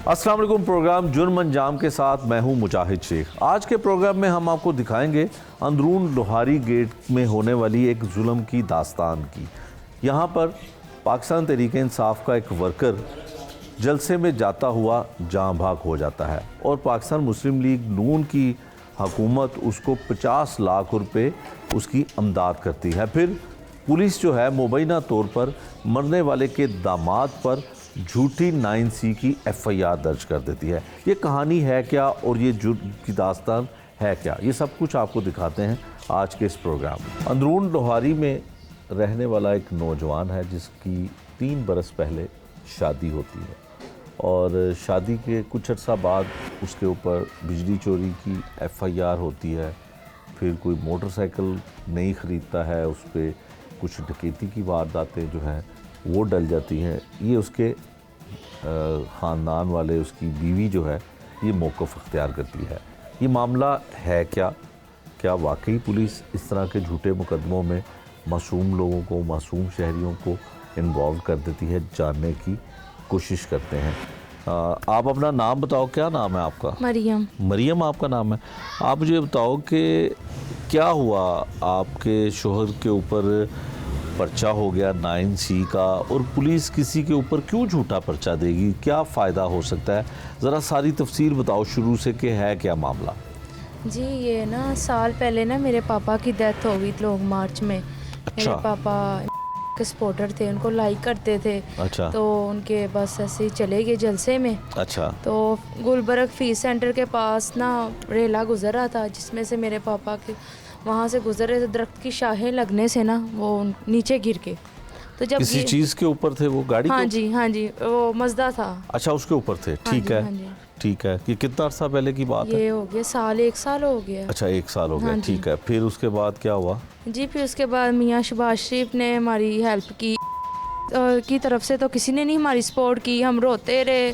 अस्सलाम वालेकुम। प्रोग्राम जुर्म अंजाम के साथ मैं हूं मुजाहिद शेख। आज के प्रोग्राम में हम आपको दिखाएंगे अंदरून लोहारी गेट में होने वाली एक जुल्म की दास्तान की। यहाँ पर पाकिस्तान तहरीक इंसाफ का एक वर्कर जलसे में जाता हुआ जाँ भाग हो जाता है और पाकिस्तान मुस्लिम लीग नून की हुकूमत उसको 50 लाख रुपए उसकी अमदाद करती है। फिर पुलिस जो है मुबैना तौर पर मरने वाले के दामाद पर झूठी 9C की FIR दर्ज कर देती है। ये कहानी है क्या और ये जुर्म की दास्तान है क्या, ये सब कुछ आपको दिखाते हैं आज के इस प्रोग्राम में। अंदरून लोहारी में रहने वाला एक नौजवान है जिसकी 3 बरस पहले शादी होती है और शादी के कुछ अर्सा बाद उसके ऊपर बिजली चोरी की FIR होती है। फिर कोई मोटरसाइकिल नहीं ख़रीदता है, उस पर कुछ डकैती की वारदातें जो हैं वो डल जाती हैं। ये उसके ख़ानदान वाले, उसकी बीवी जो है ये मौक़िफ़ अख्तियार करती है। ये मामला है क्या वाकई पुलिस इस तरह के झूठे मुकदमों में मासूम लोगों को, मासूम शहरियों को इन्वॉल्व कर देती है, जानने की कोशिश करते हैं। आप अपना नाम बताओ, क्या नाम है आपका? मरियम। मरियम आपका नाम है। आप मुझे बताओ कि क्या हुआ, आपके शोहर के ऊपर पर्चा हो गया 9C का और पुलिस किसी के ऊपर क्यों झूठा पर्चा देगी, क्या फ़ायदा हो सकता है? ज़रा सारी तफसील बताओ शुरू से कि है क्या मामला। जी ये ना साल पहले ना मेरे पापा की डेथ हो गई लोग मार्च में। अच्छा। मेरे पापा के सपोर्टर थे, उनको लाइक करते थे। अच्छा। तो उनके बस ऐसे ही चले गए जलसे में। अच्छा। तो गुलबर्ग फीस सेंटर के पास ना रेला गुजर रहा था जिसमें से मेरे पापा के वहाँ से गुजर रहे थे, दरख्त की शाखें लगने से ना वो नीचे गिर के। तो जब किसी चीज़ के ऊपर थे वो, गाड़ी? हाँ जी, हाँ जी, वो मजदा था। अच्छा, उसके ऊपर थे। ठीक है, हाँ जी। ठीक है। ये कितना अर्सा पहले की बात है? ये हो गया 1 साल हो गया। अच्छा, 1 साल हो गया। हाँ ठीक है, फिर उसके बाद क्या हुआ? जी फिर उसके बाद मियाँ शहबाज शरीफ ने हमारी हेल्प की तरफ से तो किसी ने नहीं हमारी सपोर्ट की। हम रोते रहे,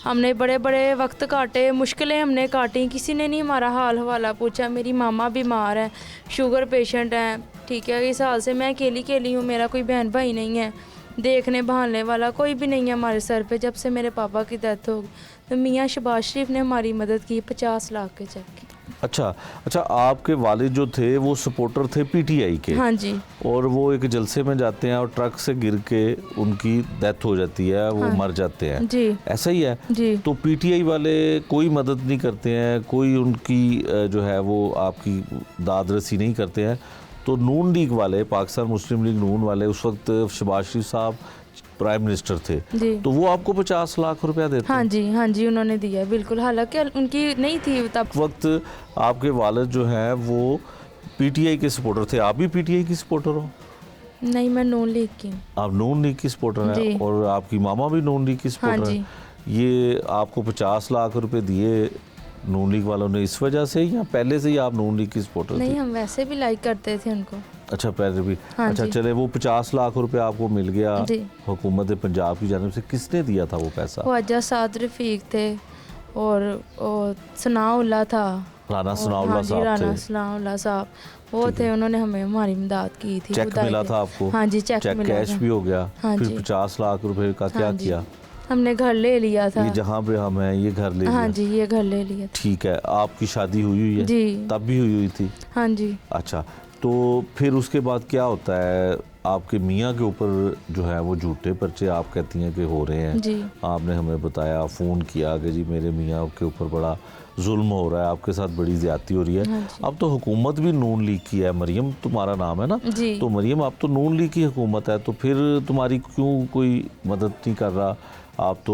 हमने बड़े बड़े वक्त काटे, मुश्किलें हमने काटी, किसी ने नहीं हमारा हाल हवाला पूछा। मेरी मामा बीमार है, शुगर पेशेंट हैं, ठीक है। इस हाल से मैं अकेली हूँ, मेरा कोई बहन भाई नहीं है, देखने बहाने वाला कोई भी नहीं है हमारे सर पे। जब से मेरे पापा की डेथ हो गई तो मियाँ शहबाज शरीफ ने हमारी मदद की, 50 लाख के चेक की। अच्छा, आपके वालिद जो थे वो सपोर्टर थे PTI के? हाँ जी। और वो एक जलसे में जाते हैं और ट्रक से गिर के उनकी डेथ हो जाती है, वो हाँ। मर जाते हैं जी। ऐसा ही है जी। तो PTI वाले कोई मदद नहीं करते हैं, कोई उनकी जो है वो आपकी दाद रसी नहीं करते हैं। तो नून लीग वाले, पाकिस्तान मुस्लिम लीग नून वाले, उस वक्त शहबाज शरीफ साहब प्राइम मिनिस्टर थे जी। तो वो आपको 50 लाख रुपया देते? हाँ जी, उन्होंने दिया बिल्कुल, हालांकि उनकी नहीं थी तब वक्त। आपके वालिद जो हैं वो PTI के सपोर्टर थे। आप भी PTI की सपोर्टर हो? नहीं, मैं नून लीग की हूँ। आप नून लीग की सपोर्टर हैं और आपकी मामा भी नून लीग की सपोर्टर हाँ हैं। ये आपको 50 लाख रुपए दिए नून लीग वालों ने इस वजह से, या पहले से ही आप नून लीग की सपोर्टर थे? नहीं, हम वैसे भी लाइक करते थे उनको। अच्छा, पहले भी। हाँ अच्छा, जी। चले, वो 50 लाख रुपए आपको मिल गया जी। हुकूमत पंजाब की जानिब से। किसने दिया था वो पैसा? ख्वाजा साद रफीक थे और सनाउल्लाह था। राना सनाउल्लाह साहब थे। राना सनाउल्लाह साहब वो थे, उन्होंने हमें हमारी मदद की थी। चेक मिला था आपको? हाँ जी, चेक मिला कैश था। भी हो गया। हाँ फिर जी। 50 लाख रुपए का क्या किया? हमने घर ले लिया था। ये जहाँ पे हम हैं ये घर ले लिया? हाँ जी, ये घर ले लिया था। ठीक है। आपकी शादी हुई है? जी। तब भी हुई थी? हाँ जी। अच्छा, तो फिर उसके बाद क्या होता है? आपके मियाँ के ऊपर जो है वो झूठे पर्चे आप कहती हैं कि हो रहे हैं जी। आपने हमें बताया, फ़ोन किया कि जी मेरे मियाँ के ऊपर बड़ा जुल्म हो रहा है, आपके साथ बड़ी ज़्यादती हो रही है। हाँ अब तो हुकूमत भी नून लीग की है। मरियम तुम्हारा नाम है ना? जी। तो मरियम, आप तो नून लीग की हुकूमत है, तो फिर तुम्हारी क्यों कोई मदद नहीं कर रहा? आप तो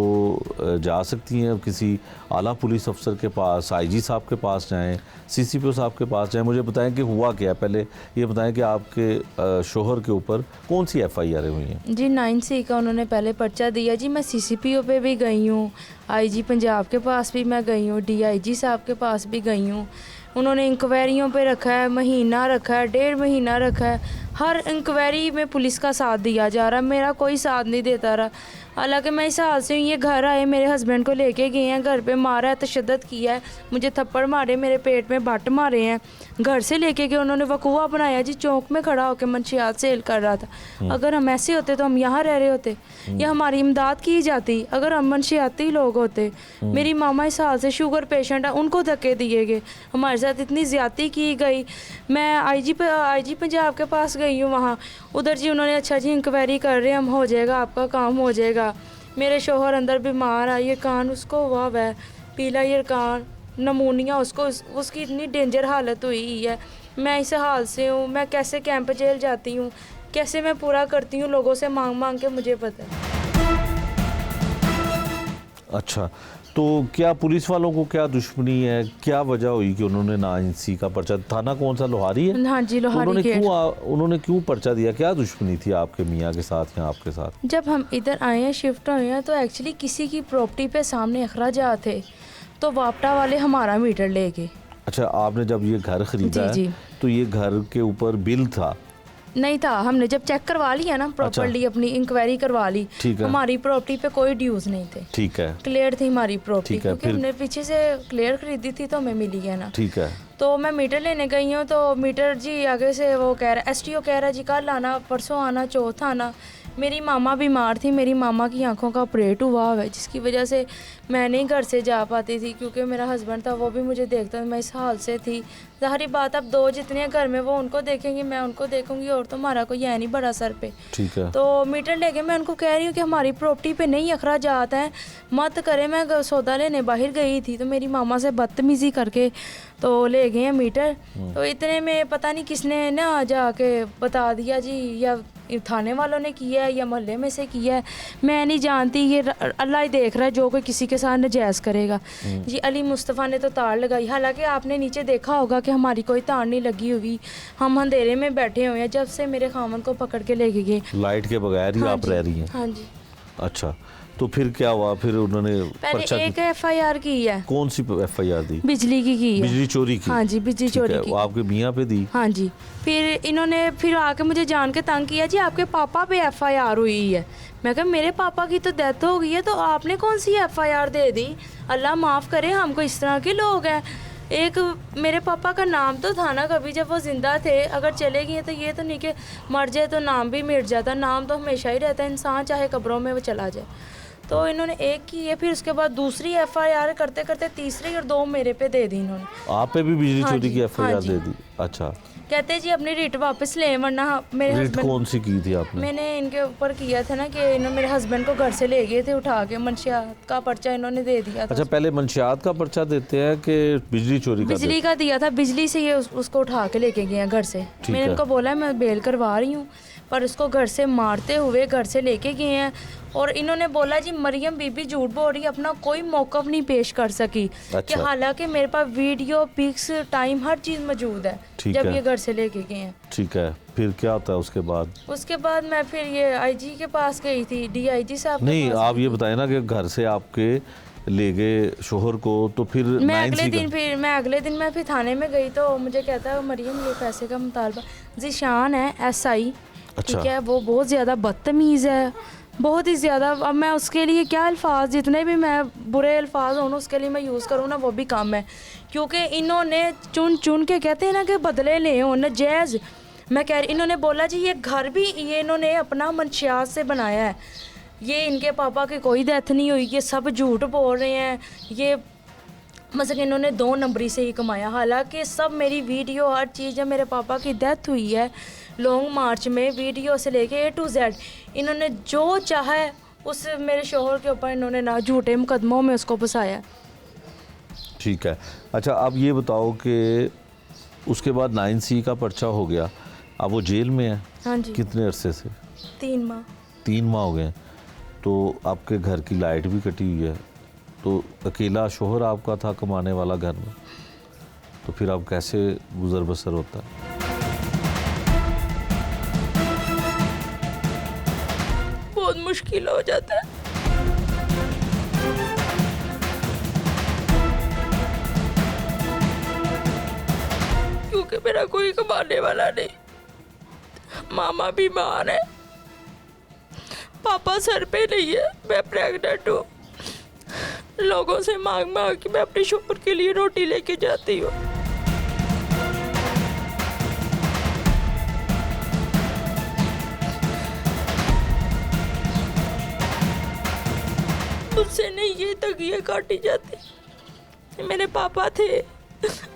जा सकती हैं किसी आला पुलिस अफसर के पास, IG साहब के पास जाएं, CCPO साहब के पास जाएं। मुझे बताएं कि हुआ क्या है, पहले ये बताएं कि आपके शोहर के ऊपर कौन सी FIR हुई हैं? जी 9C का उन्होंने पहले पर्चा दिया जी। मैं CCPO पे भी गई हूँ, IG पंजाब के पास भी मैं गई हूँ, DIG साहब के पास भी गई हूँ। उन्होंने इंक्वायरियों पे रखा है, महीना रखा है, 1.5 महीना रखा है। हर इंक्वायरी में पुलिस का साथ दिया जा रहा, मेरा कोई साथ नहीं देता रहा। हालांकि मैं इस हाल से हूँ, ये घर आए मेरे हस्बैंड को लेके गए हैं, घर पे मारा है, तशद्दुद किया है, मुझे थप्पड़ मारे, मेरे पेट में बट मारे हैं, घर से लेके गए, उन्होंने वकूआ बनाया जी, चौक में खड़ा होकर मंशियात सेल कर रहा था। अगर हम ऐसे होते तो हम यहाँ रह रहे होते या हमारी इमदाद की जाती, अगर हम मंशियाती लोग होते। मेरी मामा इस हाल से शुगर पेशेंट है, उनको धक्के दिए गए, हमारे साथ इतनी ज़्यादती की गई। मैं आईजी पंजाब के पास गई हूँ, वहाँ उधर जी उन्होंने अच्छा जी इंक्वायरी कर रहे हैं, हम हो जाएगा, आपका काम हो जाएगा। मेरे शोहर अंदर बीमार है, ये कान उसको हुआ है, पीला ये कान, नमूनिया उसको, उसकी इतनी डेंजर हालत हुई है। मैं इस हाल से हूँ, मैं कैसे कैंप जेल जाती हूँ, कैसे मैं पूरा करती हूँ लोगों से मांग मांग के, मुझे पता है। अच्छा, तो क्या पुलिस वालों को क्या दुश्मनी है, क्या वजह हुई कि उन्होंने नाइंसी का पर्चा, थाना कौन सा, लोहारी है? हाँ जी, लोहारी गेट। उन्होंने क्यों पर्चा दिया, क्या दुश्मनी थी आपके मियाँ के साथ या आपके साथ? जब हम इधर आए हैं, शिफ्ट हुए हैं, तो एक्चुअली किसी की प्रॉपर्टी पे सामने अखराजात थे, तो वापटा वाले हमारा मीटर ले गए। अच्छा, आपने जब ये घर खरीदा जी, है तो ये घर के ऊपर बिल था? नहीं था, हमने जब चेक करवा लिया ना प्रॉपर्ली, अपनी इंक्वायरी करवा ली, हमारी प्रॉपर्टी पे कोई ड्यूज नहीं थे। ठीक है, क्लियर थी हमारी प्रॉपर्टी, क्योंकि हमने पीछे से क्लियर खरीदी थी तो हमें मिली है ना। ठीक है। तो मैं मीटर लेने गई हूँ, तो मीटर जी आगे से वो कह रहा, STO कह रहा जी कल आना, परसों आना, चौथ आना। मेरी मामा बीमार थी, मेरी मामा की आंखों का ऑपरेट हुआ है, जिसकी वजह से मैं नहीं घर से जा पाती थी, क्योंकि मेरा हस्बैंड था वो भी मुझे देखता था, मैं इस हाल से थी। ज़ाहिर बात, अब दो जितने हैं घर में वो उनको देखेंगी, मैं उनको देखूंगी, और तो हमारा कोई है नहीं बड़ा सर पे। ठीक है। तो मीटर लेके मैं उनको कह रही हूँ कि हमारी प्रॉपर्टी पे नहीं अखराजात हैं, मत करे। मैं सौदा लेने बाहर गई थी, तो मेरी मामा से बदतमीज़ी करके तो ले गए हैं मीटर। तो इतने में पता नहीं किसने ना जाके बता दिया जी, या थाने वालों ने किया है या मोहल्ले में से किया है, मैं नहीं जानती, ये अल्लाह ही देख रहा है, जो कोई किसी के साथ नजायज़ करेगा। जी अली मुस्तफ़ा ने तो तार लगाई, हालांकि आपने नीचे देखा होगा कि हमारी कोई तार नहीं लगी हुई, हम अंधेरे में बैठे हुए हैं जब से मेरे खामन को पकड़ के लेके गए। लाइट के बगैर ही आप रह रही हैं? हाँ जी। अच्छा, तो फिर क्या हुआ? फिर उन्होंने पहले एक FIR की है। कौन सी FIR दी? बिजली की है। बिजली चोरी की? हाँ जी, बिजली चोरी की। वो आपके मियाँ पे दी? हाँ जी। फिर इन्होंने फिर आके मुझे जान के तंग किया जी, आपके पापा पे FIR हुई है। मैं कहा मेरे पापा की तो डेथ हो गई है, तो आपने कौन सी FIR दे दी? अल्लाह माफ़ करे, हमको इस तरह के लोग हैं। एक मेरे पापा का नाम तो था ना, कभी जब वो ज़िंदा थे, अगर चले गए तो ये तो नहीं कि मर जाए तो नाम भी मिट जाता, नाम तो हमेशा ही रहता है, इंसान चाहे कब्रों में वो चला जाए। तो इन्होंने एक की है, फिर उसके बाद दूसरी FIR करते करते तीसरी और 2 मेरे पे दे दी इन्होंने। आप पे भी बिजली चोरी की FIR हाँ दे दी? अच्छा। कहते जी अपनी रिट वापस ले, वरना मेरे हस्बैंड। कौन सी की थी आपने? मैंने इनके ऊपर किया था ना कि इन्होंने मेरे हस्बैंड को घर से ले गए थे उठा के, मंशियात का पर्चा इन्होंने दे दिया था। अच्छा, पहले मंशियात का पर्चा देते हैं कि बिजली चोरी का? बिजली का दिया था, बिजली से ये उसको उठा के लेके गए हैं घर से। मैंने इनको बोला मैं बेल करवा रही हूँ, पर उसको घर से मारते हुए घर से लेके गए हैं। और इन्होंने बोला जी मरियम बीबी झूठ बोल रही है, अपना कोई मौक़िफ़ नहीं पेश कर सकी। अच्छा। कि हालांकि मेरे पास वीडियो, पिक्स, टाइम, हर चीज़ मौजूद है जब ये घर से लेके गए हैं। ठीक है, फिर क्या होता है उसके बाद? उसके बाद मैं फिर ये IG के पास गई थी, DIG साहब के नहीं, पास आप ये बताएं ना कि घर से आपके ले गए शोहर को, तो फिर मैं अगले दिन मैं फिर थाने में गई, तो मुझे कहता है मरियम ये पैसे का मुतालबा। ज़ीशान है SI, ठीक है, वो बहुत ज़्यादा बदतमीज़ है, बहुत ही ज़्यादा। अब मैं उसके लिए क्या अल्फाज, जितने भी मैं बुरे अल्फाज हों उसके लिए मैं यूज़ करूँ ना, वो भी कम है, क्योंकि इन्होंने चुन चुन के कहते हैं ना कि बदले ले हो नजायज़। मैं कह रही, इन्होंने बोला जी ये घर भी ये इन्होंने अपना मंशियात से बनाया है, ये इनके पापा की कोई डेथ नहीं हुई, ये सब झूठ बोल रहे हैं, ये मतलब इन्होंने 2 नंबरी से ही कमाया। हालांकि सब मेरी वीडियो, हर चीज़, जब मेरे पापा की डेथ हुई है लॉन्ग मार्च में, वीडियो से लेके A to Z इन्होंने जो चाहा उस मेरे शोहर के ऊपर इन्होंने ना झूठे मुकदमों में उसको फंसाया। ठीक है। अच्छा, अब ये बताओ कि उसके बाद 9C का पर्चा हो गया, अब वो जेल में है? हाँ जी। कितने अरसे से? 3 माह। 3 माह हो गए। तो आपके घर की लाइट भी कटी हुई है, तो अकेला शोहर आपका था कमाने वाला घर में, तो फिर अब कैसे गुजर बसर होता है? बहुत मुश्किल हो जाता है, क्योंकि मेरा कोई कमाने वाला नहीं। मामा बीमार है, पापा सर पे नहीं है, मैं प्रेग्नेंट हूँ। लोगों से मांग मांग के मैं अपने शोहर के लिए रोटी लेके जाती हूँ। मुझसे नहीं ये तकिया काटी जाती। मेरे पापा थे,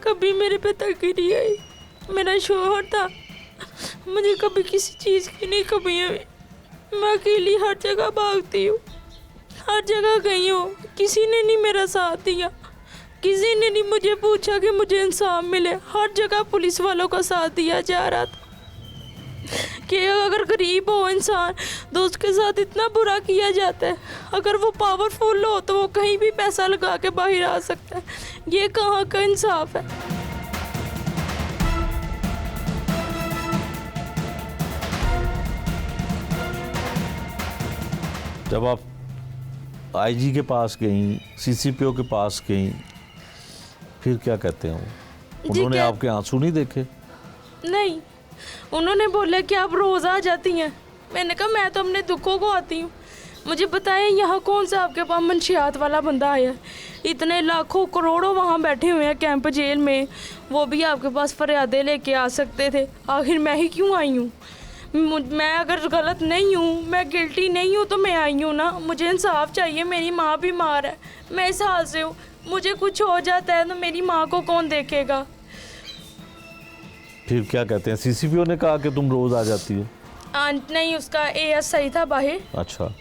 कभी मेरे पे तकी नहीं आई। मेरा शोहर था, मुझे कभी किसी चीज़ की नहीं कमी हुई। मैं अकेली हर जगह भागती हूँ, हर जगह गई हूँ, किसी ने नहीं मेरा साथ दिया, किसी ने नहीं मुझे पूछा कि मुझे इंसाफ मिले। हर जगह पुलिस वालों का साथ दिया जा रहा था कि अगर गरीब हो इंसान तो उसके साथ इतना बुरा किया जाता है। अगर वो पावरफुल हो तो वो कहीं भी पैसा लगा के बाहर आ सकता है। ये कहाँ का इंसाफ है? जब आप आईजी के पास गई, सीसीपीओ के पास गई, फिर क्या कहते हैं वो? उन्होंने आपके आंसू नहीं देखे? नहीं, उन्होंने बोला कि आप रोज़ आ जाती हैं। मैंने कहा मैं तो अपने दुखों को आती हूँ, मुझे बताएं यहाँ कौन सा आपके पास मंशियात वाला बंदा आया? इतने लाखों करोड़ों वहाँ बैठे हुए हैं कैंप जेल में, वो भी आपके पास फरियादें लेके आ सकते थे। आखिर मैं ही क्यों आई हूँ? मैं अगर गलत नहीं हूँ, मैं गिल्टी नहीं हूँ तो मैं आई हूँ ना। मुझे इंसाफ चाहिए। मेरी माँ बीमार है, मैं इस हाल से हूँ। मुझे कुछ हो जाता है तो मेरी माँ को कौन देखेगा? फिर क्या कहते हैं? सीसीपीओ ने कहा कि तुम रोज आ जाती हो? नहीं, उसका एएसआई था बाहर। अच्छा।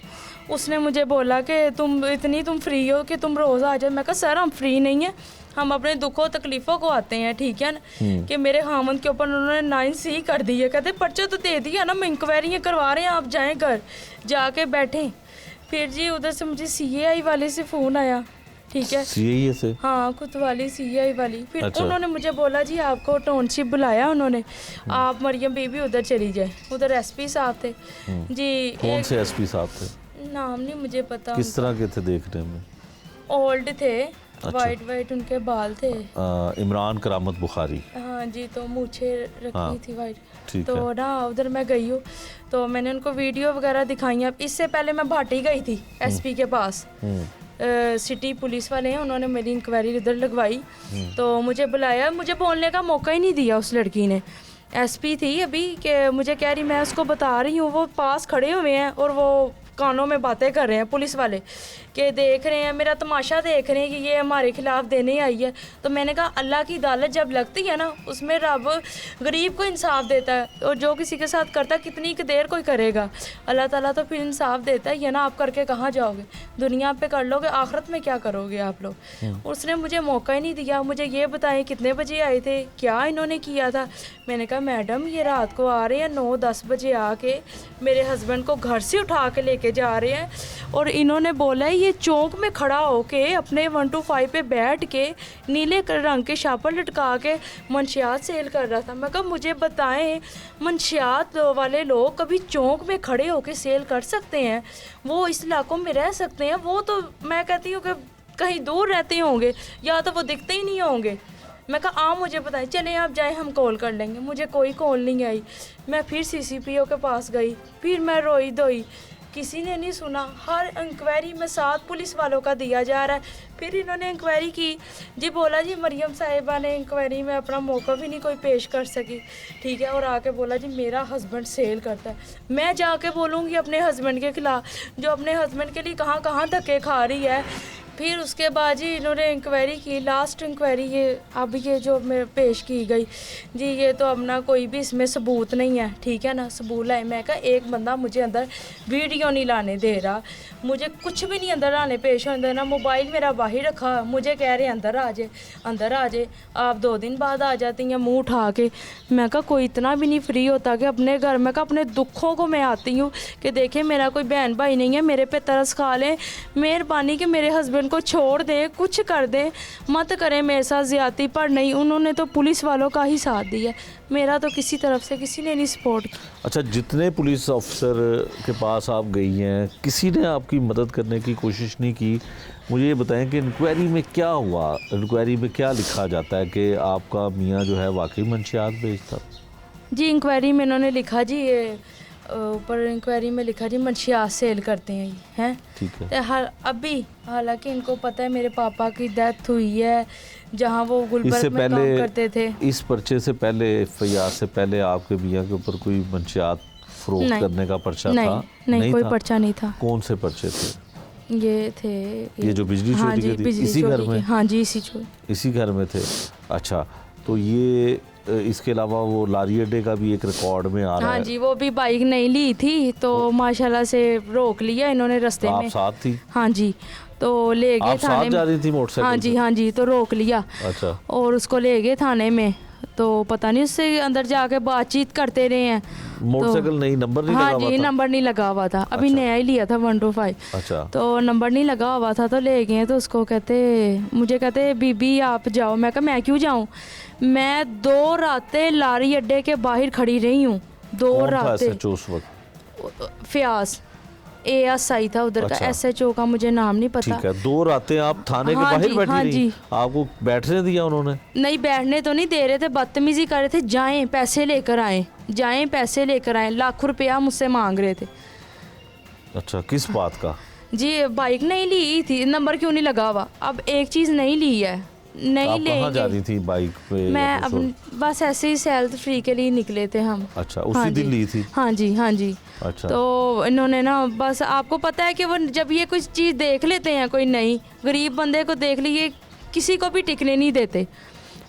उसने मुझे बोला कि तुम फ्री हो कि तुम रोज़ आ जाओ। मैं कहा सर हम फ्री नहीं है, हम अपने दुखों तकलीफ़ों को आते हैं, ठीक है ना। कि मेरे खामन के ऊपर उन्होंने 9C कर दी है। कहते पर्चा तो दे दिया ना, मैं इंक्वायरियाँ करवा रहे हैं, आप जाएं घर जाके बैठें। फिर जी उधर से मुझे CAI वाले से फ़ोन आया, ठीक है, CAI से? हाँ, कोतवाली CAI वाली। फिर अच्छा। उन्होंने मुझे बोला जी आपको टाउनशिप बुलाया उन्होंने, आप मरियम बीबी उधर चली जाए। उधर SP साहब थे जी। कौन से SP साहब थे? नाम नहीं मुझे पता। किस तरह के थे देखने में? ओल्ड थे। अच्छा। वाइट उनके बाल थे। इमरान करामत बुखारी। हाँ जी, तो मूछे रखी हाँ, थी वाइट। ठीक तो है। ना उधर मैं गई हूँ, तो मैंने उनको वीडियो वगैरह दिखाई। अब इससे पहले मैं भाटी गई थी SP के पास। सिटी पुलिस वाले हैं, उन्होंने मेरी इंक्वायरी उधर लगवाई, तो मुझे बुलाया। मुझे बोलने का मौका ही नहीं दिया उस लड़की ने। SP थी अभी कि मुझे कह रही, मैं उसको बता रही हूँ, वो पास खड़े हुए हैं और वो कानों में बातें कर रहे हैं पुलिस वाले कि देख रहे हैं, मेरा तमाशा देख रहे हैं कि ये हमारे खिलाफ देने आई है। तो मैंने कहा अल्लाह की अदालत जब लगती है ना, उसमें रब गरीब को इंसाफ देता है, और जो किसी के साथ करता है कितनी देर कोई करेगा, अल्लाह ताला तो फिर इंसाफ देता है। ये ना आप करके कहाँ जाओगे? दुनिया पे कर लोगे, आखिरत में क्या करोगे आप लोग? उसने मुझे मौका ही नहीं दिया। मुझे ये बताएं कितने बजे आए थे, क्या इन्होंने किया था? मैंने कहा मैडम ये रात को आ रहे हैं, 9-10 बजे आके मेरे हस्बैंड को घर से उठा के लेके जा रहे हैं, और इन्होंने बोला है ये चौक में खड़ा होके अपने 1 to 5 पे बैठ के नीले रंग के शापर लटका के मंशियात सेल कर रहा था। मैं कहा मुझे बताएं, मंशियात वाले लोग कभी चौक में खड़े होके सेल कर सकते हैं? वो इस इलाकों में रह सकते हैं? वो तो मैं कहती हूँ कि कहीं दूर रहते होंगे, या तो वो दिखते ही नहीं होंगे। मैं कहा आप मुझे बताएं, चलें आप जाएं, हम कॉल कर लेंगे। मुझे कोई कॉल नहीं आई। मैं फिर CCPO के पास गई, फिर मैं रोई धोई, किसी ने नहीं सुना। हर इंक्वायरी में साथ पुलिस वालों का दिया जा रहा है। फिर इन्होंने इंक्वायरी की जी, बोला जी मरियम साहिबा ने इंक्वायरी में अपना मौका भी नहीं कोई पेश कर सकी, ठीक है, और आके बोला जी मेरा हस्बैंड सेल करता है। मैं जाके बोलूँगी अपने हस्बैंड के खिलाफ, जो अपने हस्बैंड के लिए कहाँ कहाँ धक्के खा रही है। फिर उसके बाद जी इन्होंने इंक्वायरी की, लास्ट इंक्वायरी ये अब ये जो मैं पेश की गई जी, ये तो अब ना कोई भी इसमें सबूत नहीं है, ठीक है ना, सबूत लाए। मैं कहा एक बंदा मुझे अंदर वीडियो नहीं लाने दे रहा, मुझे कुछ भी नहीं अंदर लाने पेश होने देना, मोबाइल मेरा बाहर रखा, मुझे कह रहे अंदर आ जाए, अंदर आ जाए। आप 2 दिन बाद आ जाती हैं मुँह उठा के। मैं कहा कोई इतना भी नहीं फ्री होता कि अपने घर में, कहा अपने दुखों को मैं आती हूँ कि देखें मेरा कोई बहन भाई नहीं है, मेरे पे तरस खा लें, मेहरबानी कि मेरे हस्बैंड को छोड़ दें, कुछ कर दें, मत करें मेरे साथ ज़्यादती। पर नहीं, उन्होंने तो पुलिस वालों का ही साथ दिया, मेरा तो किसी तरफ से किसी ने नहीं सपोर्ट किया। अच्छा, जितने पुलिस ऑफिसर के पास आप गई हैं, किसी ने आपकी मदद करने की कोशिश नहीं की? मुझे ये बताएं कि इंक्वायरी में क्या हुआ, इंक्वायरी में क्या लिखा जाता है कि आपका मियाँ जो है वाकई मंशियात बेचता? जी इंक्वायरी में इन्होंने लिखा जी ये ऊपर इंक्वायरी में लिखा जी मंशियात सेल करते हैं ये हैं। ठीक है। तो अभी हालांकि इनको पता है मेरे पापा की डेथ हुई है जहां वो इससे गुलबर्ग में काम करते थे। इस पर्चे से पहले एफआईआर से पहले आपके मियाँ के ऊपर कोई मंशियात फरोख्त नहीं, करने का पर्चा नहीं, था? नहीं कोई था? पर्चा नहीं था। कौन से पर्चे थे? ये थे ये जो बिजली हाँ चोरी जी, के थी? बिजली इसी घर चोरी में? के, हाँ जी इसी घर में थे। अच्छा, तो ये इसके अलावा वो लारी अड्डे का भी एक रिकॉर्ड में आ रहा हाँ है। जी, वो भी बाइक नहीं ली थी तो माशाल्लाह से रोक लिया इन्होंने रास्ते आप में। साथ थी? हाँ जी, तो ले गए आप साथ थाने जा में। रही थी मोटरसाइकिल हाँ जी, हाँ जी, तो रोक लिया। अच्छा। और उसको ले गए थाने में, तो पता नहीं उससे अंदर जाके बातचीत करते रहे हैं। मोटरसाइकिल नहीं, नंबर नहीं हाँ लगा हुआ जी, था? नंबर नहीं लगा हुआ था, अभी अच्छा। नया ही लिया था 125। अच्छा। तो नंबर नहीं लगा हुआ था तो ले गए। तो उसको मुझे कहते बीबी आप जाओ। मैं कहा मैं क्यों जाऊँ, मैं 2 रातें लारी अड्डे के बाहर खड़ी रही हूँ। 2 कौन था रातें। SHO उस वक्त? फयाज ASI था उधर का। अच्छा। SHO का मुझे नाम नहीं पता। ठीक है। 2 रातें आप थाने के हाँ बाहर जी, बैठी हाँ रही? जी। आपको बैठने दिया उन्होंने? नहीं, बैठने तो नहीं दे रहे थे, बदतमीजी कर रहे थे। जाएं पैसे लेकर आए, जाएं पैसे लेकर आए, लाखों रुपया मुझसे मांग रहे थे। अच्छा, किस बात का? जी बाइक नहीं ली थी, नंबर क्यों नहीं लगा हुआ। अब एक चीज़ नहीं ली है, नहीं आप कहाँ जा लेंगे। रही थी बाइक पे? मैं या अब कुछ और? बस ऐसे ही सेल्फ फ्री के लिए निकले थे हम। अच्छा, उसी हाँ दिन जी, ली थी? हाँ जी, हाँ जी। अच्छा। तो इन्होंने ना बस, आपको पता है कि वो जब ये कुछ चीज़ देख लेते हैं, कोई नई गरीब बंदे को देख लिए, किसी को भी टिकने नहीं देते।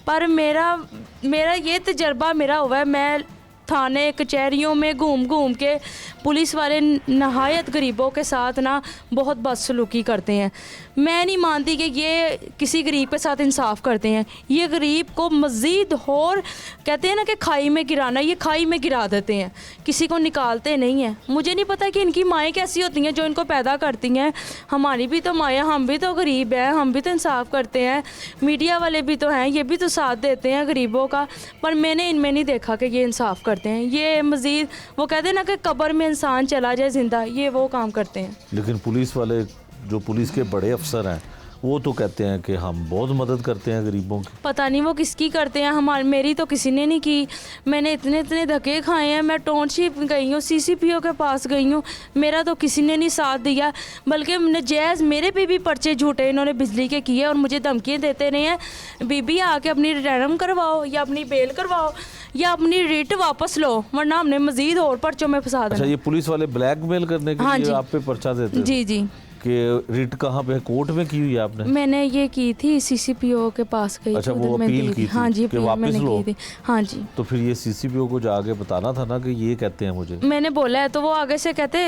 पर मेरा ये तजर्बा मेरा हुआ है, मैं थाने कचहरियों में घूम घूम के पुलिस वाले नहायत गरीबों के साथ ना बहुत बदसलूकी करते हैं। मैं नहीं मानती कि ये किसी गरीब के साथ इंसाफ करते हैं। ये गरीब को मज़ीद और कहते हैं ना कि खाई में गिराना, ये खाई में गिरा देते हैं, किसी को निकालते नहीं हैं। मुझे नहीं पता कि इनकी माएँ कैसी होती हैं जो इनको पैदा करती हैं। हमारी भी तो माएँ, हम भी तो गरीब हैं, हम भी तो इंसाफ करते हैं। मीडिया वाले भी तो हैं, ये भी तो साथ देते हैं गरीबों का। पर मैंने इनमें नहीं देखा कि ये इंसाफ करते हैं। ये मज़ीद वो कहते हैं ना कि कब्र में इंसान चला जाए ज़िंदा, ये वो काम करते हैं। लेकिन पुलिस वाले, जो पुलिस के बड़े अफसर हैं, वो तो कहते हैं कि हम बहुत मदद करते हैं गरीबों की। पता नहीं वो किसकी करते हैं, मेरी तो किसी ने नहीं की। मैंने इतने धक्के खाए हैं, मैं टाउनशिप गई हूँ, CCPO के पास गई हूँ, मेरा तो किसी ने नहीं साथ दिया। बल्कि नजायज़ मेरे पे भी पर्चे झूठे इन्होंने बिजली के किए और मुझे धमकियाँ देते रहे हैं, बीबी आके अपनी रिटर्न करवाओ या अपनी बेल करवाओ या अपनी रिट वापस लो, वरना हमने मज़ीद और पर्चों में फंसा देना। अच्छा, ये पुलिस वाले ब्लैकमेल करने के हाँ लिए जी। आप पे पर्चा देते हैं? जी जी। कि रिट कहाँ पे, कोर्ट में की हुई है आपने? मैंने ये की थी, CCPO के पास गई। अच्छा, थी, वो उधर मैंने अपील दी की थी हाँ जी, कि अपील वापस मैंने लो? की थी। हाँ जी। तो फिर ये CCPO को जाके बताना था ना कि ये कहते हैं मुझे। मैंने बोला है तो वो आगे से कहते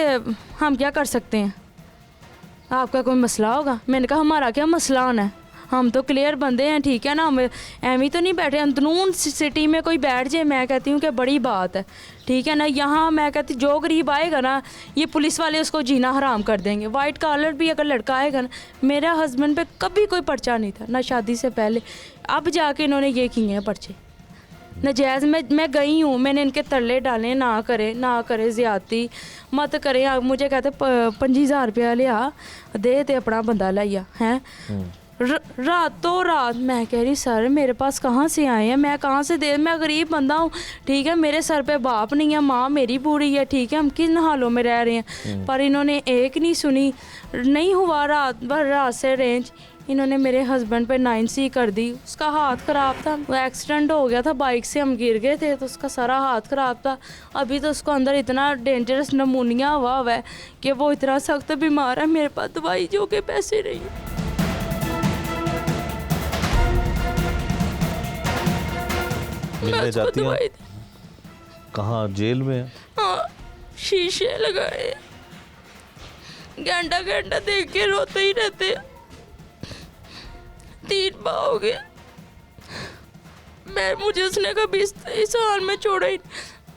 हम क्या कर सकते हैं, आपका कोई मसला होगा। मैंने कहा हमारा क्या मसला होना है, हम तो क्लियर बंदे हैं, ठीक है ना, हम एम ही तो नहीं बैठे। अंदरून सिटी में कोई बैठ जाए, मैं कहती हूँ कि बड़ी बात है, ठीक है ना। यहाँ मैं कहती जो गरीब आएगा ना, ये पुलिस वाले उसको जीना हराम कर देंगे। वाइट कॉलर भी अगर लड़का आएगा ना, मेरा हस्बैंड पे कभी कोई पर्चा नहीं था ना शादी से पहले, अब जाके इन्होंने ये किए हैं पर्चे नजायज़। मैं गई हूँ, मैंने इनके तरले डाले, ना करे ज़्यादती मत करें। आप मुझे कहते 25,000 रुपया लिया दे ते अपना बंदा लाइया हैं। रातों रात मैं कह रही सर मेरे पास कहाँ से आए हैं, मैं कहाँ से दे, मैं गरीब बंदा हूँ, ठीक है, मेरे सर पे बाप नहीं है, माँ मेरी बूढ़ी है, ठीक है, हम किन हालों में रह रहे हैं। पर इन्होंने एक नहीं सुनी, नहीं हुआ रात भर रात से रेंज, इन्होंने मेरे हस्बैंड पे 9C कर दी। उसका हाथ ख़राब था, वो एक्सीडेंट हो गया था, बाइक से हम गिर गए थे तो उसका सारा हाथ ख़राब था। अभी तो उसको अंदर इतना डेंजरस नमूनिया हुआ है कि वो इतना सख्त बीमार है, मेरे पास दवाई जो के पैसे नहीं। मिलने जाती हैं? कहाँ, जेल में? हाँ, शीशे लगाए, घंटा घंटा देख के रोते ही रहते। 3 बार हो गया, मुझे उसने कभी इस हाल में छोड़ा ही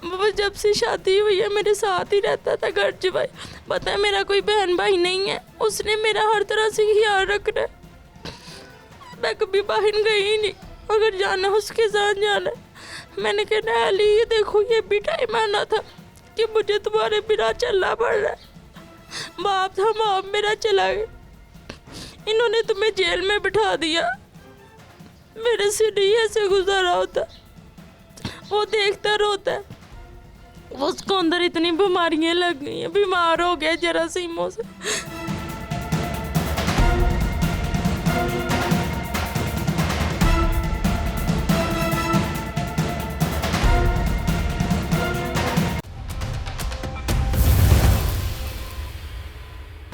नहीं। जब से शादी हुई है मेरे साथ ही रहता था घर जवाई। पता है मेरा कोई बहन भाई नहीं है, उसने मेरा हर तरह से ख्याल रखना है। मैं कभी बाहर गई ही नहीं, अगर जाना उसके साथ जाना। मैंने कहा अली ये देखो ये भी टाइम आना था कि मुझे तुम्हारे बिना चलना पड़ रहा है। बाप था, बाप मेरा चला गया, इन्होंने तुम्हें जेल में बिठा दिया, मेरे से नहीं ऐसे गुजारा होता। वो देखता रोता है। उसको अंदर इतनी बीमारियां लग गई हैं, बीमार हो गया जरासीमों से।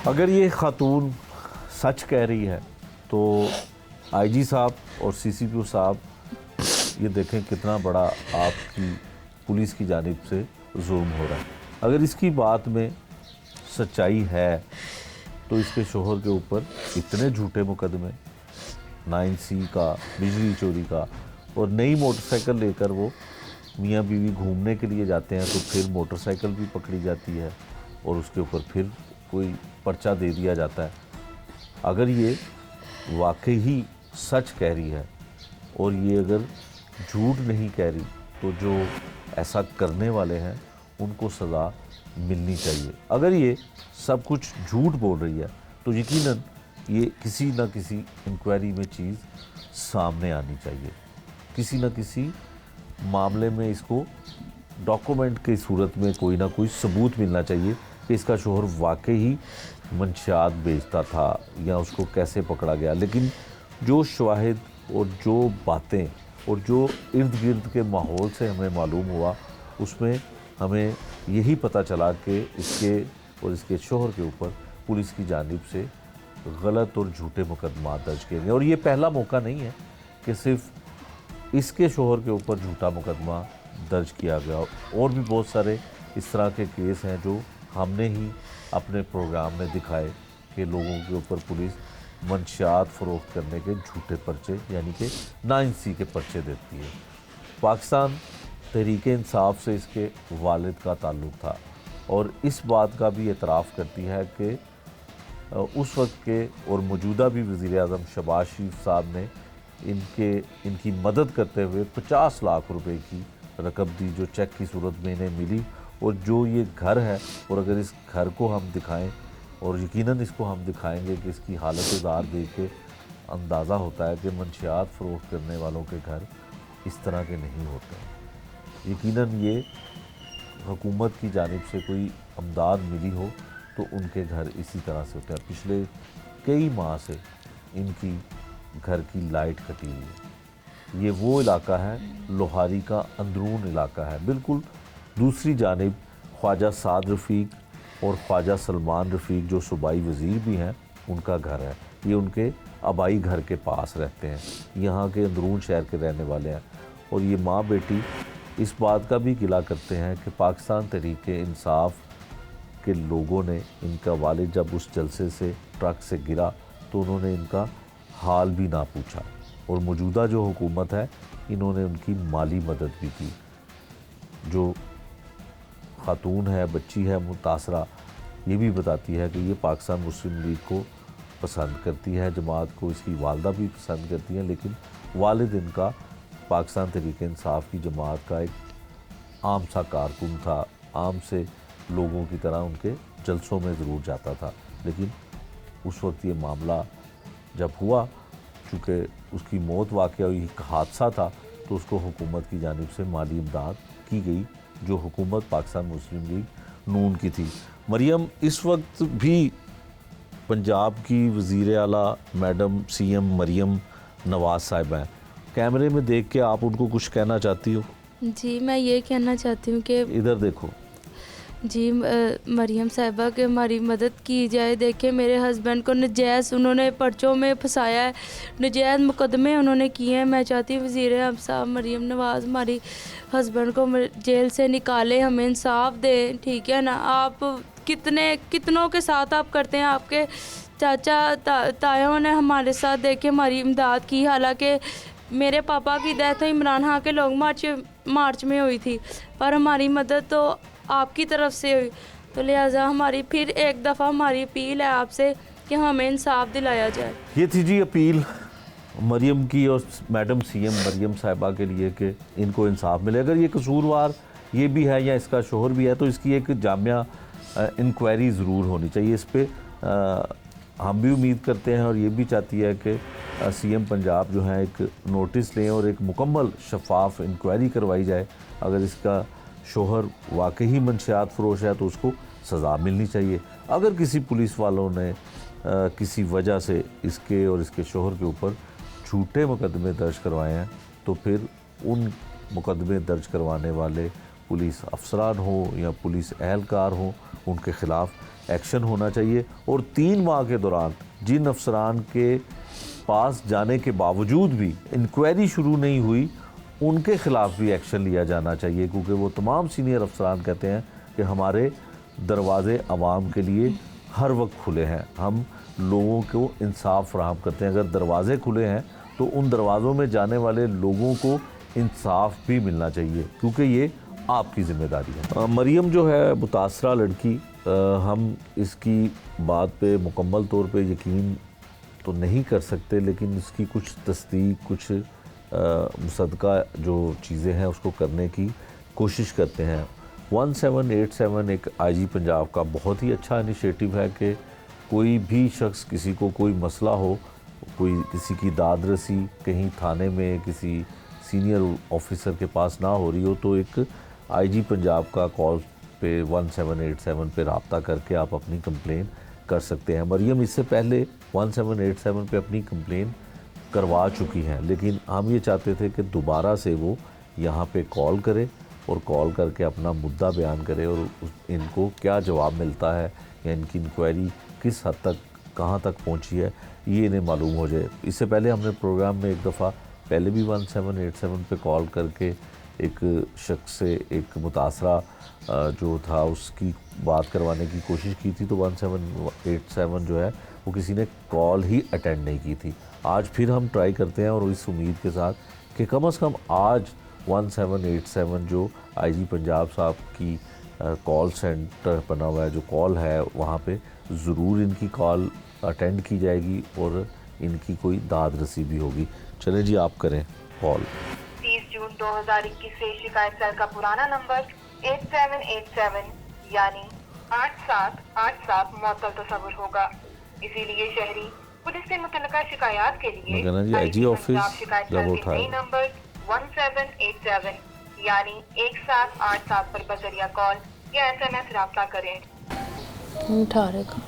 अगर ये खातून सच कह रही है तो आईजी साहब और सीसीपी साहब ये देखें कितना बड़ा आपकी पुलिस की जानिब से जुल्म हो रहा है। अगर इसकी बात में सच्चाई है तो इसके शोहर के ऊपर इतने झूठे मुकदमे, 9C का, बिजली चोरी का, और नई मोटरसाइकिल लेकर वो मियाँ बीवी घूमने के लिए जाते हैं तो फिर मोटरसाइकिल भी पकड़ी जाती है और उसके ऊपर फिर कोई पर्चा दे दिया जाता है। अगर ये वाकई ही सच कह रही है और ये अगर झूठ नहीं कह रही तो जो ऐसा करने वाले हैं उनको सज़ा मिलनी चाहिए। अगर ये सब कुछ झूठ बोल रही है तो यकीनन ये किसी न किसी इंक्वायरी में चीज़ सामने आनी चाहिए, किसी न किसी मामले में इसको डॉक्यूमेंट की सूरत में कोई ना कोई सबूत मिलना चाहिए कि इसका शोहर वाकई ही मंशियात बेचता था या उसको कैसे पकड़ा गया। लेकिन जो शवाहिद और जो बातें और जो इर्द गिर्द के माहौल से हमें मालूम हुआ उसमें हमें यही पता चला कि इसके और इसके शोहर के ऊपर पुलिस की जानिब से गलत और झूठे मुकदमा दर्ज किए गए। और ये पहला मौका नहीं है कि सिर्फ इसके शोहर के ऊपर झूठा मुकदमा दर्ज किया गया, और भी बहुत सारे इस तरह के केस हैं जो हमने ही अपने प्रोग्राम में दिखाए कि लोगों के ऊपर पुलिस मंशियात फ़रोख्त करने के झूठे पर्चे यानी कि 9C के पर्चे देती है। पाकिस्तान तहरीक-ए-इंसाफ से इसके वालिद का ताल्लुक़ था और इस बात का भी एतराफ़ करती है कि उस वक्त के और मौजूदा भी वज़ीर-ए-आज़म शहबाज शरीफ साहब ने इनकी मदद करते हुए 50 लाख रुपए की रकम दी जो चेक की सूरत में इन्हें मिली। और जो ये घर है, और अगर इस घर को हम दिखाएं और यकीनन इसको हम दिखाएंगे कि इसकी हालत-ए-ज़ार देख के अंदाज़ा होता है कि मंशियात फ़रोख्त करने वालों के घर इस तरह के नहीं होते। यकीनन ये हुकूमत की जानिब से कोई अमदाद मिली हो तो उनके घर इसी तरह से होते हैं। पिछले कई माह से इनकी घर की लाइट कटी हुई है। ये वो इलाका है, लोहारी का अंदरून इलाका है। बिल्कुल दूसरी जानिब ख्वाजा साद रफ़ीक और ख्वाजा सलमान रफ़ीक जो सूबाई वज़ीर भी हैं उनका घर है। ये उनके आबाई घर के पास रहते हैं, यहाँ के अंदरून शहर के रहने वाले हैं। और ये माँ बेटी इस बात का भी गिला करते हैं कि पाकिस्तान तहरीक-ए-इंसाफ के लोगों ने इनका वालिद जब उस जलसे से ट्रक से गिरा तो उन्होंने इनका हाल भी ना पूछा। और मौजूदा जो हुकूमत है इन्होंने उनकी माली मदद भी की। जो खातून है, बच्ची है मुतासरा, ये भी बताती है कि ये पाकिस्तान मुस्लिम लीग को पसंद करती है, जमात को इसकी वालदा भी पसंद करती है, लेकिन वालिद इनका पाकिस्तान तहरीक-ए-इंसाफ की जमात का एक आम सा कारकुन था, आम से लोगों की तरह उनके जलसों में ज़रूर जाता था। लेकिन उस वक्त ये मामला जब हुआ, चूँकि उसकी मौत वाक़या हुई, एक हादसा था, तो उसको हुकूमत की जानिब से माली इमदाद की गई जो हुकूमत पाकिस्तान मुस्लिम लीग नून की थी। मरियम इस वक्त भी पंजाब की वज़ीर आला मैडम CM मरियम नवाज़ साहिबा हैं। कैमरे में देख के आप उनको कुछ कहना चाहती हो? जी, मैं ये कहना चाहती हूँ कि इधर देखो जी, मरियम साहिबा के हमारी मदद की जाए। देखिए मेरे हस्बैंड को नजायज़ उन्होंने पर्चों में फंसाया है, नजायज़ मुकदमे उन्होंने किए हैं। मैं चाहती हूँ वज़ीर आज़म साहब मरियम नवाज़ हमारी हस्बैंड को जेल से निकाले, हमें इंसाफ दें, ठीक है ना। आप कितनों के साथ आप करते हैं, आपके चाचा तायों ने हमारे साथ देखिए हमारी इमदाद की। हालांकि मेरे पापा की डेथ इमरान खान के लोग मार्च में हुई थी, पर हमारी मदद तो आपकी तरफ से हुई। तो लिहाजा हमारी फिर एक दफ़ा हमारी अपील है आपसे कि हमें इंसाफ दिलाया जाए। ये थी जी अपील मरियम की और मैडम CM मरियम साहिबा के लिए कि इनको इंसाफ मिले। अगर ये कसूरवार ये भी है या इसका शोहर भी है तो इसकी एक जामिया इंक्वायरी ज़रूर होनी चाहिए। इस पर हम भी उम्मीद करते हैं और ये भी चाहती है कि सीएम पंजाब जो है एक नोटिस लें और एक मुकम्मल शफाफ इंक्वायरी करवाई जाए। अगर इसका शोहर वाकई ही मंशियात फरोश है तो उसको सज़ा मिलनी चाहिए। अगर किसी पुलिस वालों ने किसी वजह से इसके और इसके शोहर के ऊपर झूठे मुकदमे दर्ज करवाए हैं तो फिर उन मुकदमे दर्ज करवाने वाले पुलिस अफसरान हो या पुलिस एहलकार हो, उनके ख़िलाफ़ एक्शन होना चाहिए। और 3 माह के दौरान जिन अफसरान के पास जाने के बावजूद भी इंक्वायरी शुरू नहीं हुई, उनके ख़िलाफ़ भी एक्शन लिया जाना चाहिए, क्योंकि वो तमाम सीनियर अफसरान कहते हैं कि हमारे दरवाज़े आवाम के लिए हर वक्त खुले हैं, हम लोगों को इंसाफ फराहम करते हैं। अगर दरवाज़े खुले हैं तो उन दरवाज़ों में जाने वाले लोगों को इंसाफ भी मिलना चाहिए, क्योंकि ये आपकी ज़िम्मेदारी है। मरियम जो है मुतासरा लड़की, हम इसकी बात पे मुकम्मल तौर पे यकीन तो नहीं कर सकते, लेकिन इसकी कुछ तस्दीक, कुछ मुसद्दका जो चीज़ें हैं उसको करने की कोशिश करते हैं। 1787 एक आईजी पंजाब का बहुत ही अच्छा इनिशिएटिव है कि कोई भी शख्स, किसी को कोई मसला हो, कोई किसी की दाद रसी कहीं थाने में किसी सीनियर ऑफिसर के पास ना हो रही हो, तो एक आईजी पंजाब का कॉल पे 1787 पे रब्ता करके आप अपनी कंप्लेन कर सकते हैं। मरियम इससे पहले 1787 पे अपनी कंप्लेन करवा चुकी हैं, लेकिन हम ये चाहते थे कि दोबारा से वो यहाँ पे कॉल करे और कॉल करके अपना मुद्दा बयान करे और इनको क्या जवाब मिलता है या इनकी इंक्वायरी किस हद तक, कहाँ तक पहुँची है, ये इन्हें मालूम हो जाए। इससे पहले हमने प्रोग्राम में एक दफ़ा पहले भी 1787 पे कॉल करके एक शख्स से एक मुतासरा जो था उसकी बात करवाने की कोशिश की थी, तो 1787 जो है वो किसी ने कॉल ही अटेंड नहीं की थी। आज फिर हम ट्राई करते हैं और इस उम्मीद के साथ कि कम से कम आज 1787 जो आईजी पंजाब साहब की कॉल सेंटर बना हुआ है, जो कॉल है, वहाँ पे ज़रूर इनकी कॉल अटेंड की जाएगी और इनकी कोई दाद रसी भी होगी। चलें जी, आप करें कॉल। 30 जून 2021 से शिकायत सेल का पुराना नंबर 8787 यानी 8787 मुअत्तल तस्वुर होगा। इसीलिए शहरी पुलिस से मुतल्लिका शिकायत के लिए जी आईजी ऑफिस जब उठाए नंबर 1787 यानी 1787 पर बजरिया कॉल या SMS राब्ता करें। उठा रहेगा।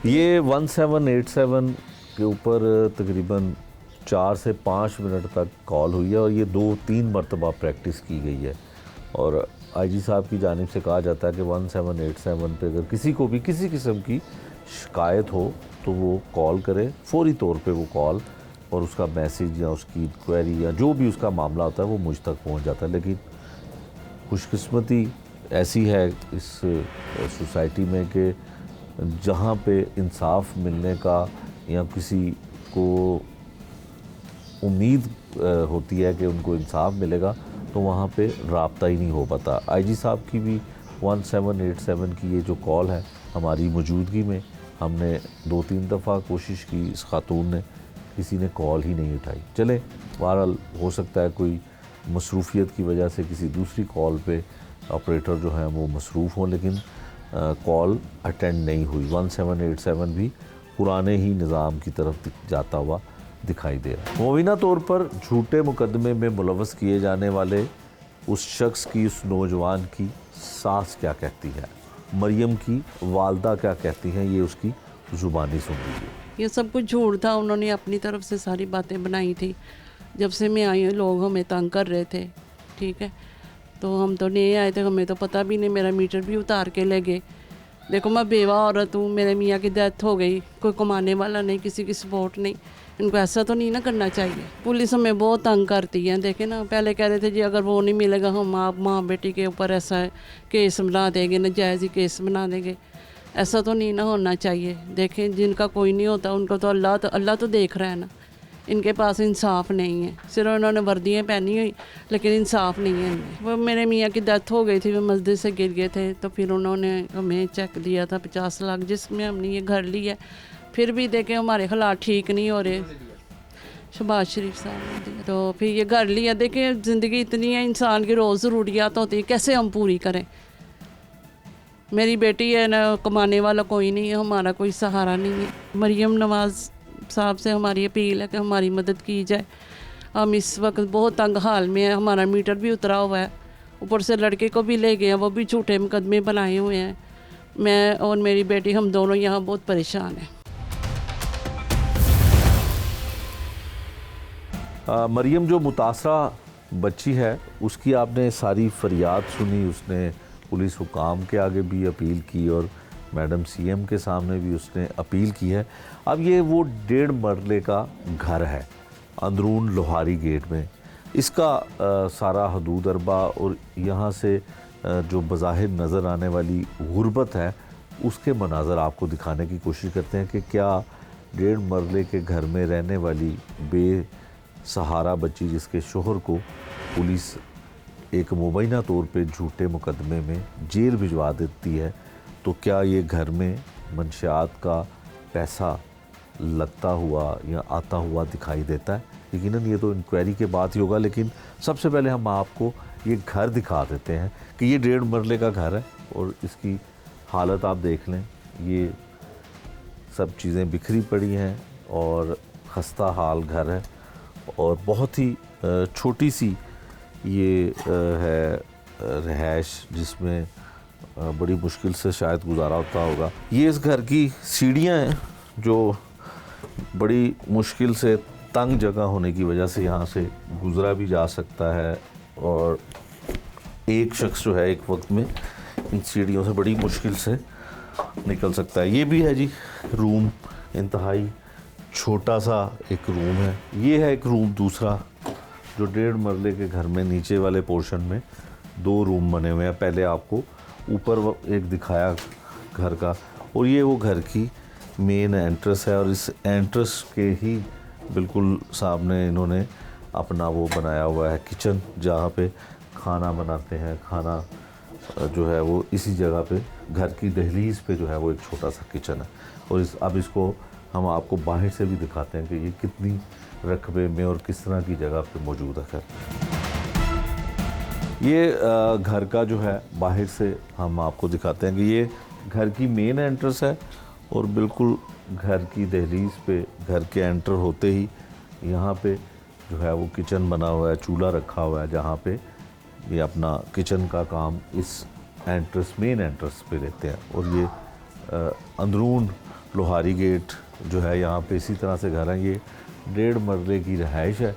ये 1787 के ऊपर तकरीबन 4 से 5 मिनट तक कॉल हुई है और ये 2-3 मरतबा प्रैक्टिस की गई है। और आईजी साहब की जानिब से कहा जाता है कि 1787 पे अगर किसी को भी किसी किस्म की शिकायत हो तो वो कॉल करे, फौरी तौर पे वो कॉल और उसका मैसेज या उसकी क्वेरी या जो भी उसका मामला होता है वो मुझ तक पहुंच जाता है। लेकिन खुशकिस्मती ऐसी है इस सोसाइटी में कि जहाँ पे इंसाफ मिलने का या किसी को उम्मीद होती है कि उनको इंसाफ मिलेगा तो वहाँ पे राब्ता ही नहीं हो पाता। आईजी साहब की भी 1787 की ये जो कॉल है, हमारी मौजूदगी में हमने 2-3 दफ़ा कोशिश की, इस खातून ने, किसी ने कॉल ही नहीं उठाई। चले, बहरहाल हो सकता है कोई मसरूफियत की वजह से किसी दूसरी कॉल पे ऑपरेटर जो हैं वो मसरूफ़ हों, लेकिन कॉल अटेंड नहीं हुई। 1787 भी पुराने ही निज़ाम की तरफ जाता हुआ दिखाई दे रहा है। मुबीना तौर पर झूठे मुकदमे में मुलव्वस किए जाने वाले उस शख्स की, उस नौजवान की सास क्या कहती है, मरियम की वालदा क्या कहती हैं, ये उसकी ज़ुबानी सुन लीजिए। ये सब कुछ झूठ था, उन्होंने अपनी तरफ से सारी बातें बनाई थी। जब से मैं आई हूँ लोग हमें तंग कर रहे थे, ठीक है, तो हम तो नहीं आए थे, हमें तो पता भी नहीं, मेरा मीटर भी उतार के ले गए। देखो मैं बेवा औरत हूँ, मेरे मियाँ की डेथ हो गई, कोई कमाने वाला नहीं, किसी की सपोर्ट नहीं, इनको ऐसा तो नहीं ना करना चाहिए। पुलिस हमें बहुत तंग करती है। देखे ना, पहले कह रहे थे जी अगर वो नहीं मिलेगा हम आप माँ बेटी के ऊपर ऐसा केस बना देंगे, नाजायज़ ही केस बना देंगे। ऐसा तो नहीं ना होना चाहिए। देखें, जिनका कोई नहीं होता उनको तो अल्लाह तो देख रहा है ना। इनके पास इंसाफ नहीं है, सिर्फ उन्होंने वर्दियाँ पहनी हुई लेकिन इंसाफ नहीं है इनमें। वो मेरे मियाँ की डेथ हो गई थी, वो मस्जिद से गिर गए थे, तो फिर उन्होंने हमें चेक दिया था 50 लाख, जिसमें हमने ये घर लिया। फिर भी देखें हमारे हालात ठीक नहीं हो रहे, शहबाज शरीफ साहब ने दिया, तो फिर ये घर लिया। देखें ज़िंदगी इतनी है, इंसान की रोज़ ज़रूरियात होती है, कैसे हम पूरी करें। मेरी बेटी है ना, कमाने वाला कोई नहीं है, हमारा कोई सहारा नहीं है। मरियम नवाज़ साहब से हमारी अपील है कि हमारी मदद की जाए। हम इस वक्त बहुत तंग हाल में हैं, हमारा मीटर भी उतरा हुआ है, ऊपर से लड़के को भी ले गए हैं, वो भी झूठे मुकदमे बनाए हुए हैं। मैं और मेरी बेटी हम दोनों यहाँ बहुत परेशान हैं। मरियम जो मुतासरा बच्ची है उसकी आपने सारी फरियाद सुनी, उसने पुलिस हुकाम के आगे भी अपील की और मैडम सीएम के सामने भी उसने अपील की है। अब ये वो 1.5 मरले का घर है अंदरून लोहारी गेट में, इसका सारा हदूद अरबा और यहाँ से जो बज़ाहिर नज़र आने वाली गुर्बत है उसके मनाज़र आपको दिखाने की कोशिश करते हैं कि क्या 1.5 मरले के घर में रहने वाली बेसहारा बच्ची जिसके शोहर को पुलिस एक मुबैना तौर पे झूठे मुकदमे में जेल भिजवा देती है, तो क्या ये घर में मंशियात का पैसा लगता हुआ या आता हुआ दिखाई देता है? यकीनन ये तो इंक्वायरी के बाद ही होगा, लेकिन सबसे पहले हम आपको ये घर दिखा देते हैं कि ये 1.5 मरले का घर है और इसकी हालत आप देख लें। ये सब चीज़ें बिखरी पड़ी हैं और खस्ता हाल घर है और बहुत ही छोटी सी ये है रहायश जिसमें बड़ी मुश्किल से शायद गुजारा होता होगा। ये इस घर की सीढ़ियाँ हैं जो बड़ी मुश्किल से तंग जगह होने की वजह से यहाँ से गुज़रा भी जा सकता है और एक शख्स जो है एक वक्त में इन सीढ़ियों से बड़ी मुश्किल से निकल सकता है। ये भी है जी रूम, इंतहाई छोटा सा एक रूम है। ये है एक रूम दूसरा जो 1.5 मरले के घर में नीचे वाले पोर्शन में 2 रूम बने हुए हैं। पहले आपको ऊपर एक दिखाया घर का, और ये वो घर की मेन एंट्रेंस है और इस एंट्रेंस के ही बिल्कुल सामने इन्होंने अपना वो बनाया हुआ है किचन, जहाँ पे खाना बनाते हैं। खाना जो है वो इसी जगह पे घर की दहलीज़ पे जो है वो एक छोटा सा किचन है। और अब इसको हम आपको बाहर से भी दिखाते हैं कि ये कितनी रकबे में और किस तरह की जगह पे मौजूद है घर। ये घर का जो है बाहर से हम आपको दिखाते हैं कि ये घर की मेन एंट्रेंस है और बिल्कुल घर की दहलीज़ पे घर के एंटर होते ही यहाँ पे जो है वो किचन बना हुआ है, चूल्हा रखा हुआ है जहाँ पे ये अपना किचन का काम इस एंट्रेंस मेन एंट्रेंस पे लेते हैं। और ये अंदरून लोहारी गेट जो है यहाँ पे इसी तरह से घर है। ये 1.5 मरले की रहाइश है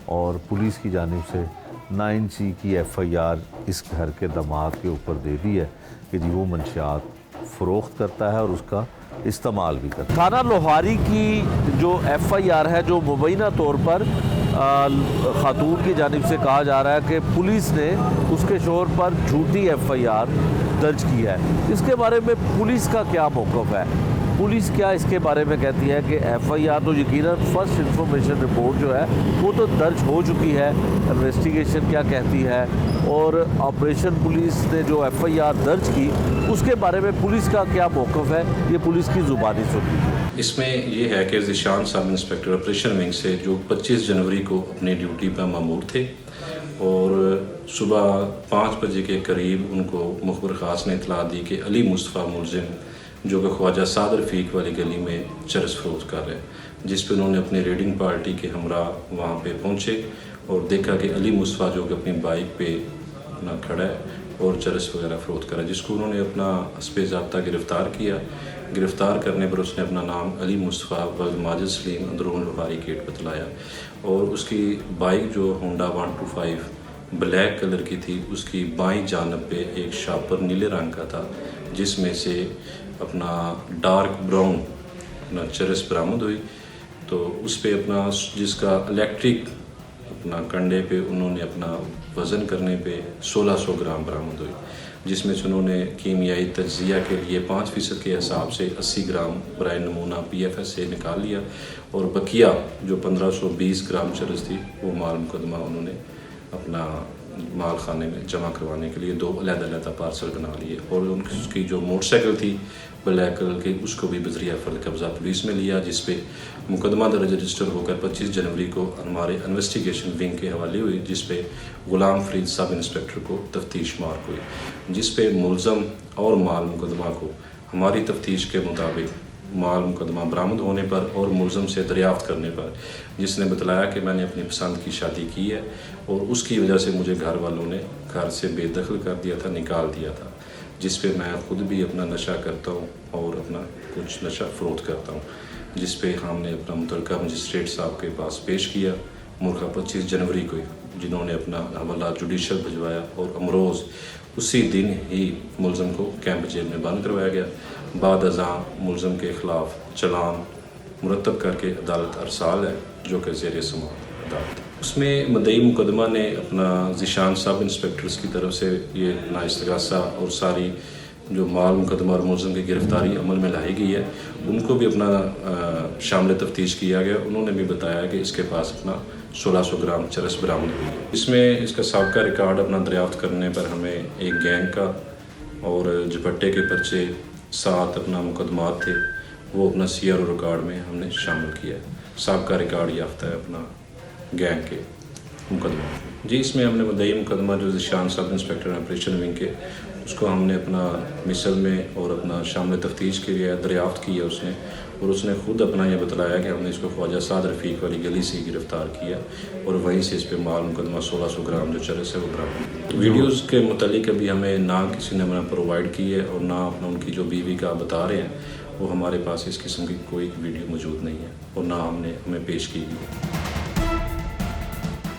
और पुलिस की जानिब से 9C की FIR इस घर के दामाद के ऊपर दे दी है कि जी वो मंशियात फ़रोख्त करता है और उसका इस्तेमाल भी करता है। थाना लोहारी की जो FIR है, जो मुबैना तौर पर खातून की जानिब से कहा जा रहा है कि पुलिस ने उसके शोहर पर झूठी FIR दर्ज की है, इसके बारे में पुलिस का क्या मौक़िफ़ है? पुलिस क्या इसके बारे में कहती है कि FIR तो यकीनन फर्स्ट इंफॉर्मेशन रिपोर्ट जो है वो तो दर्ज हो चुकी है, इन्वेस्टिगेशन क्या कहती है और ऑपरेशन पुलिस ने जो FIR दर्ज की उसके बारे में पुलिस का क्या मौक़िफ़ है, ये पुलिस की ज़ुबानी सुनी। इसमें ये है कि Zeeshan sub inspector operation wing से जो 25 जनवरी को अपनी ड्यूटी पर मामूर थे और सुबह 5 बजे के करीब उनको मुखबिर ख़ास ने इतला दी कि अली मुस्तफ़ा मुलजिम जो कि ख्वाजा सादर फीक वाली गली में चरस फरोख्त कर रहे हैं, जिस पे उन्होंने अपनी रेडिंग पार्टी के हमरा वहाँ पे पहुँचे और देखा कि अली मुस्तफ़ा जो कि अपनी बाइक पे अपना खड़ा है और चरस वगैरह फरोख्त कर रहा है, जिसको उन्होंने अपना हस्बे ज़ाब्ता गिरफ़्तार किया। गिरफ़्तार करने पर उसने अपना नाम अली मुस्तफ़ा व माजिद सलीम अंदरून लोहारी गेट बतलाया और उसकी बाइक जो होंडा 125 ब्लैक कलर की थी, उसकी बाईं जानब पे एक शापर नीले रंग का था जिसमें से अपना डार्क ब्राउन अपना चरस बरामद हुई। तो उस पे अपना जिसका इलेक्ट्रिक अपना कंडे पे उन्होंने अपना वज़न करने पे 1600 ग्राम बरामद हुई, जिसमें से उन्होंने कीमियाई तज्ज़िया के लिए 5% के हिसाब से 80 ग्राम बराए नमूना PFS से निकाल लिया और बकिया जो 1520 ग्राम चरस थी वो माल मुकदमा उन्होंने अपना माल खाने में जमा करवाने के लिए 2 अलग-अलग पार्सल बना लिए और उसकी जो मोटरसाइकिल थी ब्लैक कलर की उसको भी बज़रिया फ़र्द कब्ज़ा पुलिस में लिया, जिस पे मुकदमा दर्ज रजिस्टर होकर 25 जनवरी को हमारे इन्वेस्टिगेशन विंग के हवाले हुई, जिस पे गुलाम फरीद सब इंस्पेक्टर को तफ्तीश मार्क हुई, जिस पे मुलज़म और माल मुकदमा को हमारी तफ्तीश के मुताबिक माल मुकदमा बरामद होने पर और मुलज़म से दरियाफ्त करने पर, जिसने बतलाया कि मैंने अपनी पसंद की शादी की है और उसकी वजह से मुझे घर वालों ने घर से बेदखल कर दिया था, निकाल दिया था, जिस पे मैं ख़ुद भी अपना नशा करता हूँ और अपना कुछ नशा फ़रोख्त करता हूँ, जिस पे हमने अपना मुतल्लिका मजिस्ट्रेट साहब के पास पेश किया मुर्गा 25 जनवरी को, जिन्होंने अपना हवाला जुडिशल भिजवाया और अमरोज़ उसी दिन ही मुलज़म को कैंप जेल में बंद करवाया गया। बाद अज़ां मुलज़म के ख़िलाफ़ चलान मुरतब करके अदालत अरसाल है, जो कि ज़ेर समाअत अदालत। उसमें मदई मुकदमा ने अपना ज़ीशान सब इंस्पेक्टर्स की तरफ से ये नाइस्तगासा और सारी जो माल मुकदमा और मुलज़म की गिरफ़्तारी अमल में लाई गई है, उनको भी अपना शामिल तफ्तीश किया गया। उन्होंने भी बताया कि इसके पास अपना 1600 ग्राम चरस बरामद हुई है। इसमें इसका साबका रिकॉर्ड अपना दरियाफ्त करने पर हमें एक गैंग का और झपट्टे के पर्चे 7 अपना मुकदमात थे, वो अपना CRO रिकॉर्ड में हमने शामिल किया है। साबका रिकॉर्ड याफ्ता है अपना गैंग के मुकदमा जी। इसमें हमने मदई मुकदमा जो Zeeshan sub inspector operation wing के, उसको हमने अपना मिसल में और अपना शामिल तफ्तीश के लिए दरियाफ्त की है उसने, और उसने ख़ुद अपना ये बतलाया कि हमने इसको ख्वाजा साद रफ़ीक वाली गली से गिरफ़्तार किया और वहीं से इस पे माल मुकदमा 1600 ग्राम जो चरस है वो बरामद। वीडियोज़ के मुतालिक अभी हमें ना किसी ने हमें प्रोवाइड की है और ना अपना उनकी जो बीवी का बता रहे हैं, वो हमारे पास इस किस्म की कोई वीडियो मौजूद नहीं है और ना हमें पेश की गई है।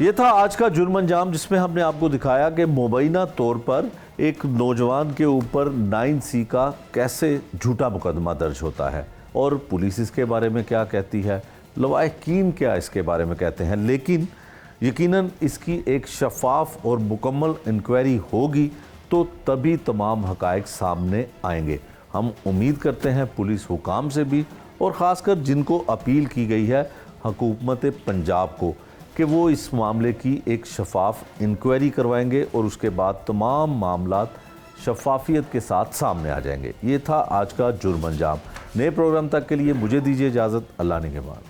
ये था आज का जुर्म अंजाम, जिसमें हमने आपको दिखाया कि मुबैना तौर पर एक नौजवान के ऊपर 9C का कैसे झूठा मुकदमा दर्ज होता है और पुलिस इसके बारे में क्या कहती है, लवाहिकीन क्या इसके बारे में कहते हैं। लेकिन यकीनन इसकी एक शफाफ और मुकम्मल इंक्वायरी होगी तो तभी तमाम हक़ाइक़ सामने आएंगे। हम उम्मीद करते हैं पुलिस हुकाम से भी, और ख़ासकर जिनको अपील की गई है हुकूमत पंजाब को, कि वो इस मामले की एक शफाफ इंक्वायरी करवाएंगे और उसके बाद तमाम मामलात शफाफियत के साथ सामने आ जाएंगे। ये था आज का जुर्म अंजाम। नए प्रोग्राम तक के लिए मुझे दीजिए इजाज़त। अल्लाह निगहबान।